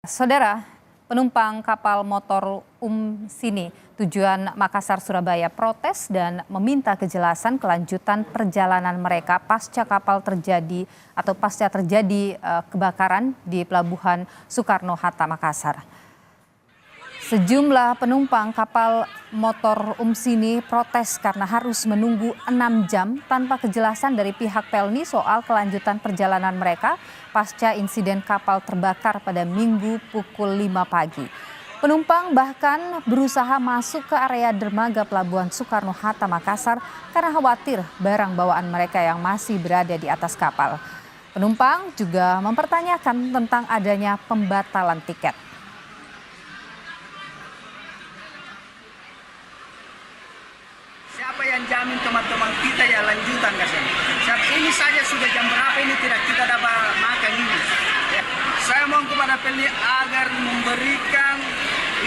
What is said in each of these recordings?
Saudara, penumpang kapal motor Sini tujuan Makassar Surabaya protes dan meminta kejelasan kelanjutan perjalanan mereka pasca terjadi kebakaran di Pelabuhan Soekarno-Hatta Makassar. Sejumlah penumpang kapal motor Sini protes karena harus menunggu 6 jam tanpa kejelasan dari pihak Pelni soal kelanjutan perjalanan mereka pasca insiden kapal terbakar pada Minggu pukul 5 pagi. Penumpang bahkan berusaha masuk ke area dermaga Pelabuhan Soekarno-Hatta Makassar karena khawatir barang bawaan mereka yang masih berada di atas kapal. Penumpang juga mempertanyakan tentang adanya pembatalan tiket. Siapa yang jamin teman-teman kita ya lanjutan kasih? Ini saja sudah jam berapa ini tidak kita dapat makan ini. Ya. Saya mohon kepada Pelni agar memberikan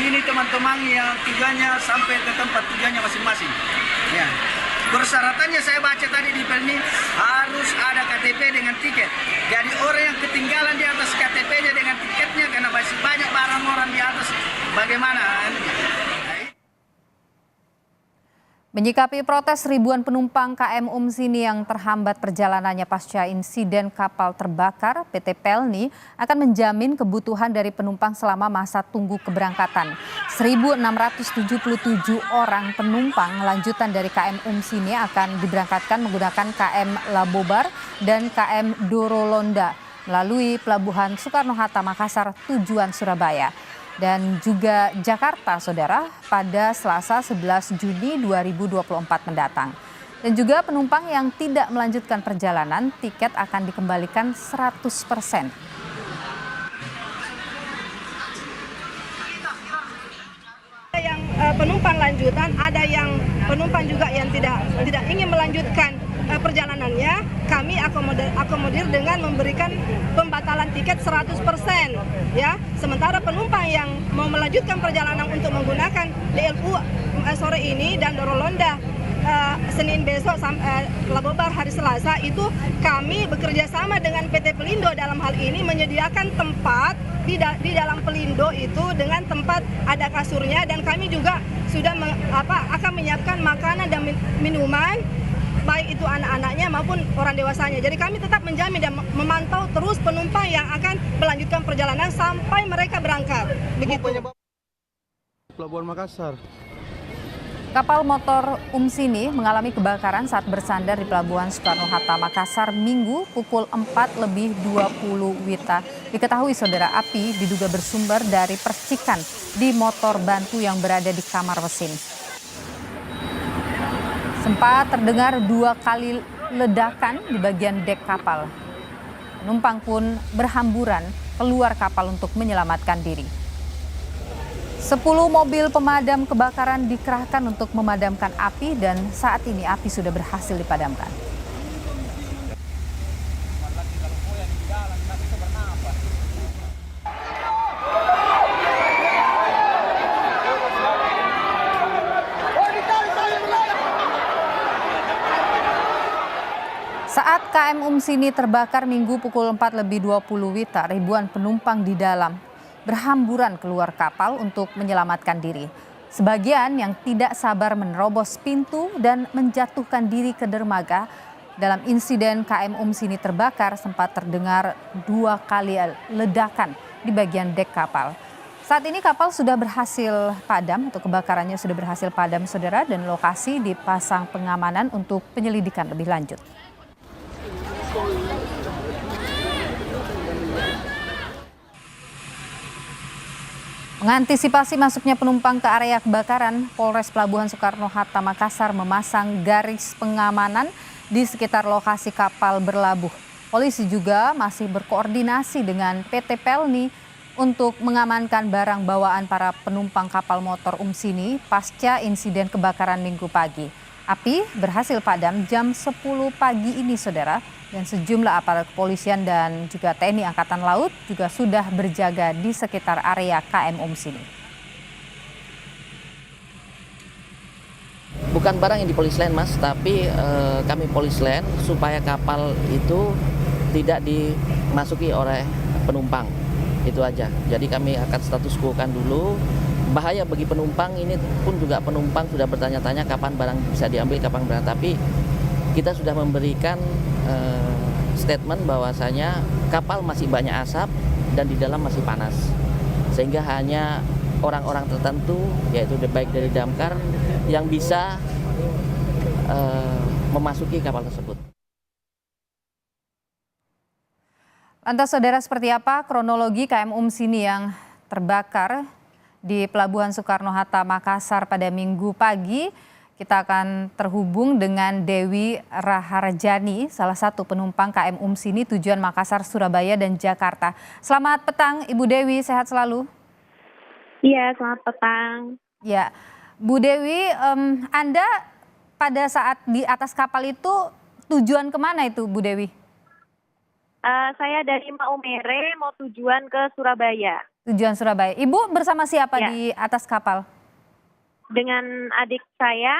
ini teman-teman yang tujuannya sampai ke tempat tujuannya masing-masing. Ya. Persyaratannya saya baca tadi di Pelni harus ada KTP dengan tiket. Jadi orang yang ketinggalan di atas KTP-nya dengan tiketnya karena masih banyak barang orang di atas. Bagaimana? Menyikapi protes ribuan penumpang KM Sini yang terhambat perjalanannya pasca insiden kapal terbakar, PT Pelni akan menjamin kebutuhan dari penumpang selama masa tunggu keberangkatan. 1.677 orang penumpang lanjutan dari KM Sini akan diberangkatkan menggunakan KM Labobar dan KM Dorolonda melalui Pelabuhan Soekarno-Hatta Makassar tujuan Surabaya dan juga Jakarta, saudara, pada Selasa 11 Juni 2024 mendatang. Dan juga penumpang yang tidak melanjutkan perjalanan, tiket akan dikembalikan 100%. Yang penumpang lanjutan, ada yang penumpang juga yang tidak ingin melanjutkan perjalanannya, kami akomodir dengan memberikan pembatalan tiket 100%, ya. Sementara penumpang yang mau melanjutkan perjalanan untuk menggunakan DLU sore ini dan Dorolonda Senin besok Labobar hari Selasa, itu kami bekerja sama dengan PT Pelindo dalam hal ini menyediakan tempat di dalam Pelindo itu dengan tempat ada kasurnya, dan kami juga sudah akan menyiapkan makanan dan minuman baik itu anak-anaknya maupun orang dewasanya. Jadi kami tetap menjamin dan memantau terus penumpang yang akan melanjutkan perjalanan sampai mereka berangkat. Begitu. Pelabuhan Makassar. Kapal motor Sini mengalami kebakaran saat bersandar di Pelabuhan Soekarno-Hatta Makassar Minggu pukul 4:20 WITA. Diketahui, saudara, api diduga bersumber dari percikan di motor bantu yang berada di kamar mesin. Sempat terdengar 2 kali ledakan di bagian dek kapal. Penumpang pun berhamburan keluar kapal untuk menyelamatkan diri. 10 mobil pemadam kebakaran dikerahkan untuk memadamkan api dan saat ini api sudah berhasil dipadamkan. Saat KM Sini terbakar Minggu pukul 4:20 WITA, ribuan penumpang di dalam berhamburan keluar kapal untuk menyelamatkan diri. Sebagian yang tidak sabar menerobos pintu dan menjatuhkan diri ke dermaga. Dalam insiden KM Sini terbakar sempat terdengar 2 kali ledakan di bagian dek kapal. Saat ini kapal sudah berhasil padam, atau kebakarannya sudah berhasil padam, saudara, dan lokasi dipasang pengamanan untuk penyelidikan lebih lanjut. Mengantisipasi masuknya penumpang ke area kebakaran, Polres Pelabuhan Soekarno-Hatta Makassar memasang garis pengamanan di sekitar lokasi kapal berlabuh. Polisi juga masih berkoordinasi dengan PT Pelni untuk mengamankan barang bawaan para penumpang kapal motor Sini pasca insiden kebakaran Minggu pagi. Api berhasil padam jam 10 pagi ini, saudara, dan sejumlah aparat kepolisian dan juga TNI Angkatan Laut juga sudah berjaga di sekitar area KM Sini. Bukan barang yang di polis lain, Mas, tapi kami polis lain supaya kapal itu tidak dimasuki oleh penumpang. Itu aja. Jadi kami akan status quo-kan dulu. Bahaya bagi penumpang, ini pun juga penumpang sudah bertanya-tanya kapan barang bisa diambil, kapan barang. Tapi kita sudah memberikan statement bahwasanya kapal masih banyak asap dan di dalam masih panas. Sehingga hanya orang-orang tertentu, yaitu baik dari damkar, yang bisa memasuki kapal tersebut. Lantas saudara, seperti apa kronologi KM Umsini yang terbakar di Pelabuhan Soekarno-Hatta, Makassar pada Minggu pagi? Kita akan terhubung dengan Dewi Raharjani, salah satu penumpang KM Umsini tujuan Makassar, Surabaya, dan Jakarta. Selamat petang Ibu Dewi, sehat selalu. Iya, selamat petang. Ya, Bu Dewi, Anda pada saat di atas kapal itu tujuan kemana itu Bu Dewi? Saya dari Maumere mau tujuan ke Surabaya. Tujuan Surabaya. Ibu bersama siapa Ya. di atas kapal? Dengan adik saya.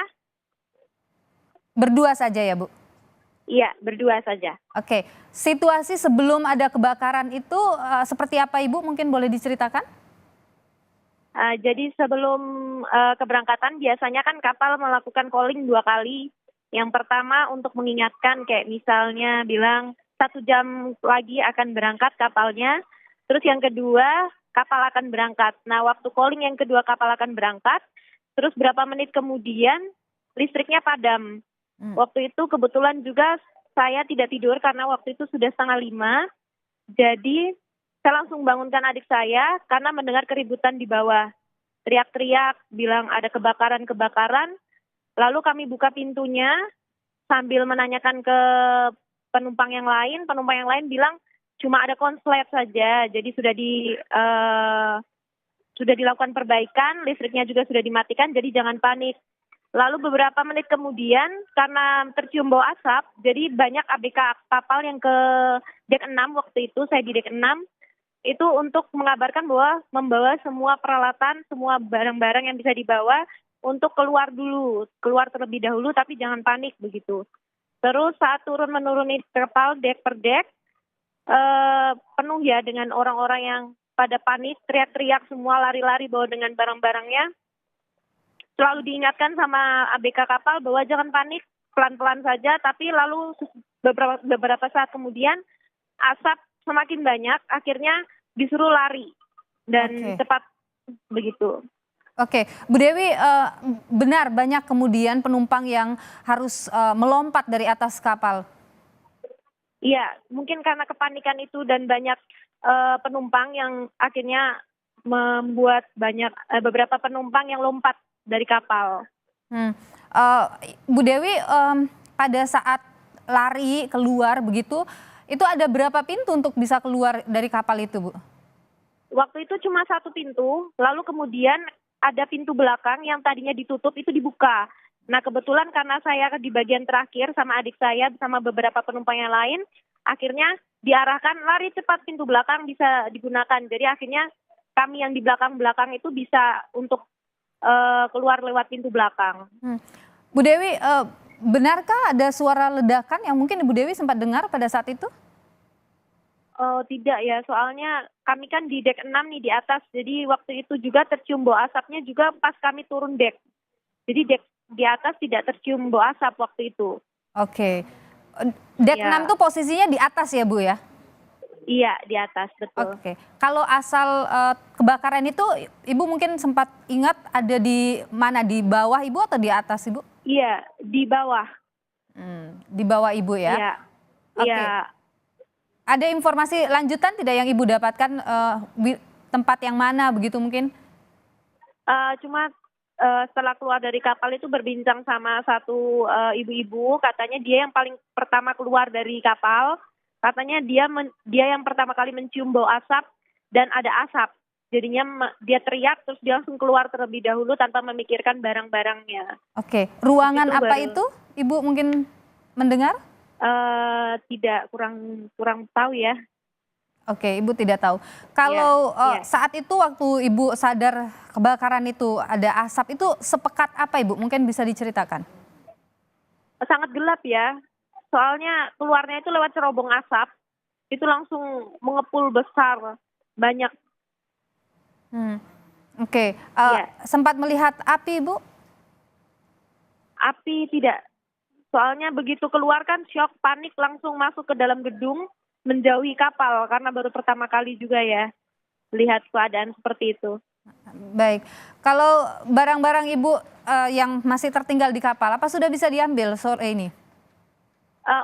Berdua saja ya Bu? Iya, berdua saja. Oke, situasi sebelum ada kebakaran itu seperti apa Ibu? Mungkin boleh diceritakan? Jadi sebelum keberangkatan biasanya kan kapal melakukan calling 2 kali. Yang pertama untuk mengingatkan, kayak misalnya bilang 1 jam lagi akan berangkat kapalnya. Terus yang kedua kapal akan berangkat. Nah, waktu calling yang kedua kapal akan berangkat, terus berapa menit kemudian listriknya padam. Waktu itu kebetulan juga saya tidak tidur karena waktu itu sudah 4:30. Jadi saya langsung bangunkan adik saya karena mendengar keributan di bawah. Teriak-teriak, bilang ada kebakaran. Lalu kami buka pintunya sambil menanyakan ke penumpang yang lain. Penumpang yang lain bilang cuma ada konslet saja. Jadi sudah dilakukan perbaikan, listriknya juga sudah dimatikan, jadi jangan panik. Lalu beberapa menit kemudian karena tercium bau asap, jadi banyak ABK kapal yang ke dek 6 waktu itu, saya di dek 6, itu untuk mengabarkan bahwa membawa semua peralatan, semua barang-barang yang bisa dibawa untuk keluar terlebih dahulu, tapi jangan panik begitu. Terus saat menuruni kapal dek per dek, penuh ya dengan orang-orang yang pada panik, teriak-teriak semua, lari-lari bawa dengan barang-barangnya. Selalu diingatkan sama ABK kapal bahwa jangan panik, pelan-pelan saja, tapi lalu beberapa saat kemudian asap semakin banyak, akhirnya disuruh lari dan cepat begitu. Oke, Bu Dewi, benar banyak kemudian penumpang yang harus melompat dari atas kapal. Iya, mungkin karena kepanikan itu dan banyak penumpang yang akhirnya membuat beberapa penumpang yang lompat dari kapal. Bu Dewi, pada saat lari keluar begitu, itu ada berapa pintu untuk bisa keluar dari kapal itu, Bu? Waktu itu cuma 1 pintu, lalu kemudian ada pintu belakang yang tadinya ditutup itu dibuka. Nah, kebetulan karena saya di bagian terakhir sama adik saya bersama beberapa penumpang yang lain, akhirnya diarahkan lari cepat, pintu belakang bisa digunakan. Jadi akhirnya kami yang di belakang-belakang itu bisa untuk keluar lewat pintu belakang. Bu Dewi, benarkah ada suara ledakan yang mungkin Ibu Dewi sempat dengar pada saat itu? Tidak ya, soalnya kami kan di dek 6 nih di atas, jadi waktu itu juga tercium bau asapnya juga pas kami turun dek. Jadi dek di atas tidak tercium bau asap waktu itu. Oke, dek 6 tuh posisinya di atas ya Bu ya? Iya, di atas, betul. Oke, kalau asal kebakaran itu Ibu mungkin sempat ingat ada di mana, di bawah Ibu atau di atas Ibu? Iya, di bawah. Di bawah Ibu ya? Iya. Oke. Iya. Ada informasi lanjutan tidak yang Ibu dapatkan, tempat yang mana begitu mungkin? Cuma setelah keluar dari kapal itu berbincang sama satu ibu-ibu, katanya dia yang paling pertama keluar dari kapal. Katanya dia yang pertama kali mencium bau asap dan ada asap. Jadinya dia teriak terus dia langsung keluar terlebih dahulu tanpa memikirkan barang-barangnya. Oke, ruangan Itu apa baru. itu? Ibu mungkin mendengar? Tidak, kurang tahu ya. Oke, Ibu tidak tahu. Kalau Iya. saat itu waktu Ibu sadar kebakaran itu ada asap, itu sepekat apa Ibu? Mungkin bisa diceritakan. Sangat gelap ya. Soalnya keluarnya itu lewat cerobong asap. Itu langsung mengepul besar. banyak. Oke, Ya. sempat melihat api, Bu? Api tidak. Soalnya begitu keluar kan shock, panik, langsung masuk ke dalam gedung, menjauhi kapal karena baru pertama kali juga ya lihat keadaan seperti itu. Baik, kalau barang-barang Ibu yang masih tertinggal di kapal, apa sudah bisa diambil sore ini?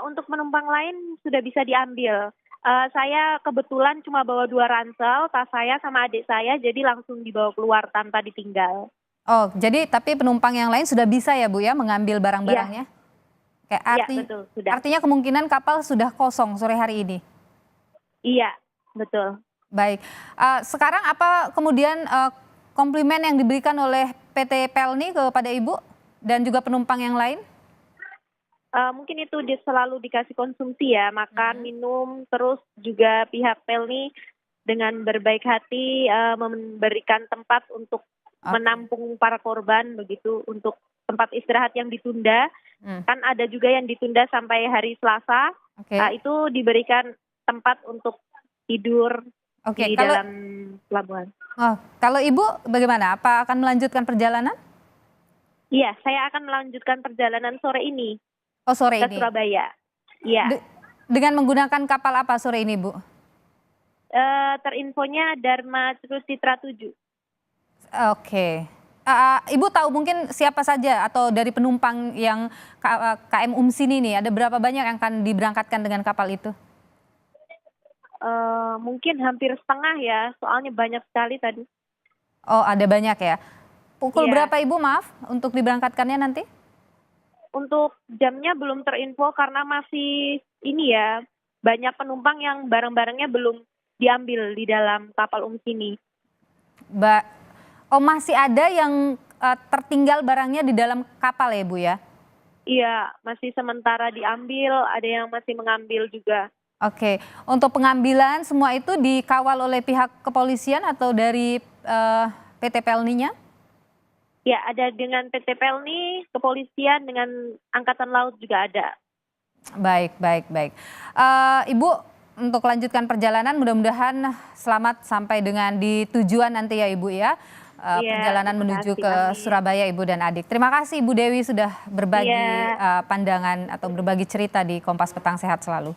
Untuk penumpang lain sudah bisa diambil. Saya kebetulan cuma bawa 2 ransel, tas saya sama adik saya, jadi langsung dibawa keluar tanpa ditinggal. Oh, jadi tapi penumpang yang lain sudah bisa ya Bu ya mengambil barang-barangnya? Kayak Iya, betul, sudah. artinya kemungkinan kapal sudah kosong sore hari ini? Iya, betul. Baik, sekarang apa kemudian komplimen yang diberikan oleh PT Pelni kepada Ibu dan juga penumpang yang lain? Mungkin itu dia selalu dikasih konsumsi ya, makan, minum, terus juga pihak Pelni dengan berbaik hati memberikan tempat untuk menampung para korban begitu, untuk tempat istirahat yang ditunda. Kan ada juga yang ditunda sampai hari Selasa. Oke. Itu diberikan tempat untuk tidur Oke, di kalau dalam pelabuhan. kalau Ibu bagaimana? Apa akan melanjutkan perjalanan? Iya, saya akan melanjutkan perjalanan sore ini Oh, sore ke ini. Surabaya. Iya. Dengan menggunakan kapal apa sore ini, Bu? Terinfonya Dharma Citra 7. Oke. Ibu tahu mungkin siapa saja atau dari penumpang yang KM Umsini nih, ada berapa banyak yang akan diberangkatkan dengan kapal itu? Mungkin hampir setengah ya, soalnya banyak sekali tadi. Oh, ada banyak ya. Pukul Iya. berapa Ibu, maaf, untuk diberangkatkannya nanti? Untuk jamnya belum terinfo karena masih ini ya, banyak penumpang yang barang-barangnya belum diambil di dalam kapal Umsini. Oh, masih ada yang tertinggal barangnya di dalam kapal ya, Bu ya? Iya, masih sementara diambil, ada yang masih mengambil juga. Oke, untuk pengambilan semua itu dikawal oleh pihak kepolisian atau dari PT Pelni-nya? Ya, ada dengan PT Pelni, kepolisian, dengan Angkatan Laut juga ada. Baik, baik, baik. Ibu, untuk lanjutkan perjalanan mudah-mudahan selamat sampai dengan di tujuan nanti ya Ibu ya. Iya, Perjalanan terima menuju kasih, ke amin. Surabaya Ibu dan adik. Terima kasih Ibu Dewi sudah berbagi Iya. pandangan atau berbagi cerita di Kompas Petang. Sehat selalu.